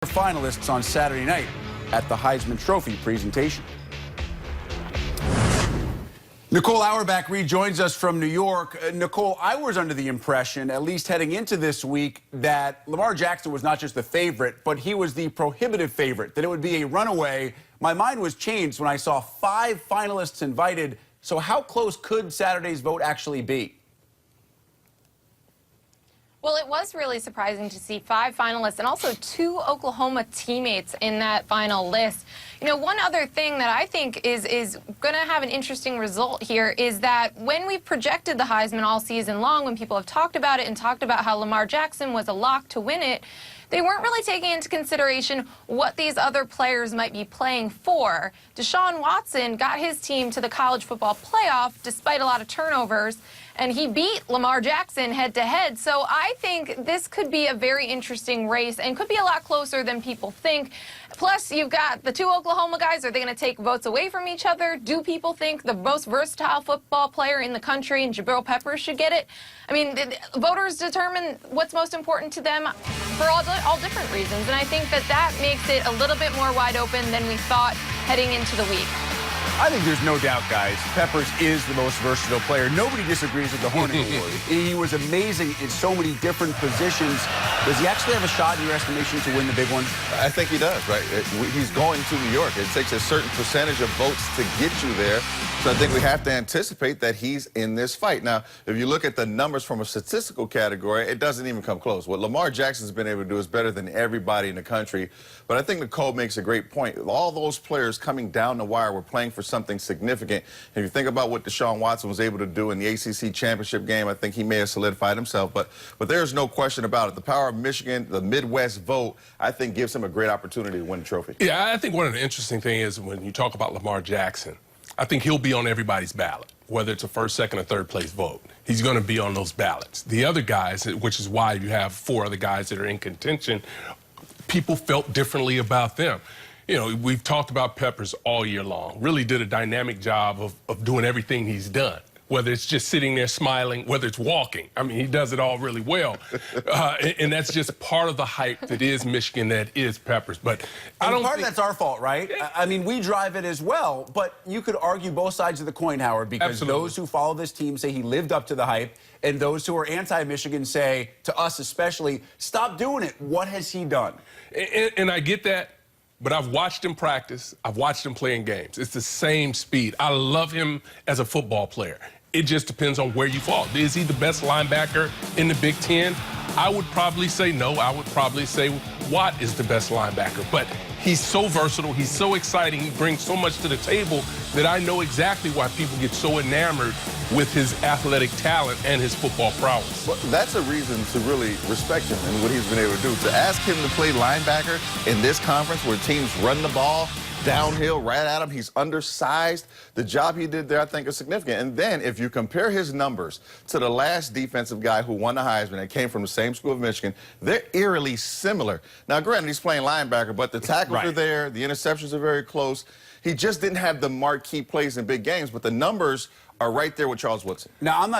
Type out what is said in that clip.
Finalists on Saturday night at the Heisman Trophy presentation. Nicole Auerbach rejoins us from New York. Nicole, I was under the impression, at least heading into this week, that Lamar Jackson was not just the favorite, but he was the prohibitive favorite, that it would be a runaway. My mind was changed when I saw 5 finalists invited. So how close could Saturday's vote actually be? Well, it was really surprising to see 5 finalists and also 2 Oklahoma teammates in that final list. You know, one other thing that I think is going to have an interesting result here is that when we've projected the Heisman all season long, when people have talked about it and talked about how Lamar Jackson was a lock to win it, they weren't really taking into consideration what these other players might be playing for. Deshaun Watson got his team to the college football playoff despite a lot of turnovers, and he beat Lamar Jackson head-to-head. So I think this could be a very interesting race and could be a lot closer than people think. Plus, you've got the 2 Oklahoma guys. Are they going to take votes away from each other? Do people think the most versatile football player in the country and Jabrill should get it? I mean, voters determine what's most important to them for all different reasons. And I think that makes it a little bit more wide open than we thought heading into the week. I think there's no doubt, guys, Peppers is the most versatile player. Nobody disagrees with the Hornet Award. He was amazing in so many different positions. Does he actually have a shot, in your estimation, to win the big one? I think he does, right? He's going to New York. It takes a certain percentage of votes to get you there. So I think we have to anticipate that he's in this fight. Now, if you look at the numbers from a statistical category, it doesn't even come close. What Lamar Jackson's been able to do is better than everybody in the country. But I think Nicole makes a great point. All those players coming down the wire were playing for something significant. If you think about what Deshaun Watson was able to do in the ACC championship game, I think he may have solidified himself. But there's no question about it. The power of Michigan, the Midwest vote, I think gives him a great opportunity to win the trophy. Yeah, I think one of the interesting things is when you talk about Lamar Jackson, I think he'll be on everybody's ballot, whether it's a first, second, or third place vote. He's going to be on those ballots. The other guys, which is why you have 4 other guys that are in contention, people felt differently about them. You know, we've talked about Peppers all year long. Really did a dynamic job of doing everything he's done, whether it's just sitting there smiling, whether it's walking. I mean, he does it all really well. And that's just part of the hype that is Michigan, that is Peppers. But I don't part think of that's our fault, right? I mean, we drive it as well. But you could argue both sides of the coin, Howard, because Absolutely. Those who follow this team say he lived up to the hype, and those who are anti-Michigan say, to us especially, stop doing it. What has he done? And I get that. But I've watched him practice. I've watched him play in games. It's the same speed. I love him as a football player. It just depends on where you fall. Is he the best linebacker in the Big Ten? I would probably say no. I would probably say Watt is the best linebacker. But he's so versatile. He's so exciting. He brings so much to the table that I know exactly why people get so enamored with his athletic talent and his football prowess. Well, that's a reason to really respect him and what he's been able to do. To ask him to play linebacker in this conference where teams run the ball downhill right at him, he's undersized. The job he did there, I think, is significant. And then if you compare his numbers to the last defensive guy who won the Heisman and came from the same school of Michigan, they're eerily similar. Now, granted, he's playing linebacker, but the tackles are there, the interceptions are very close. He just didn't have the marquee plays in big games, but the numbers are right there with Charles Woodson. Now, I'm not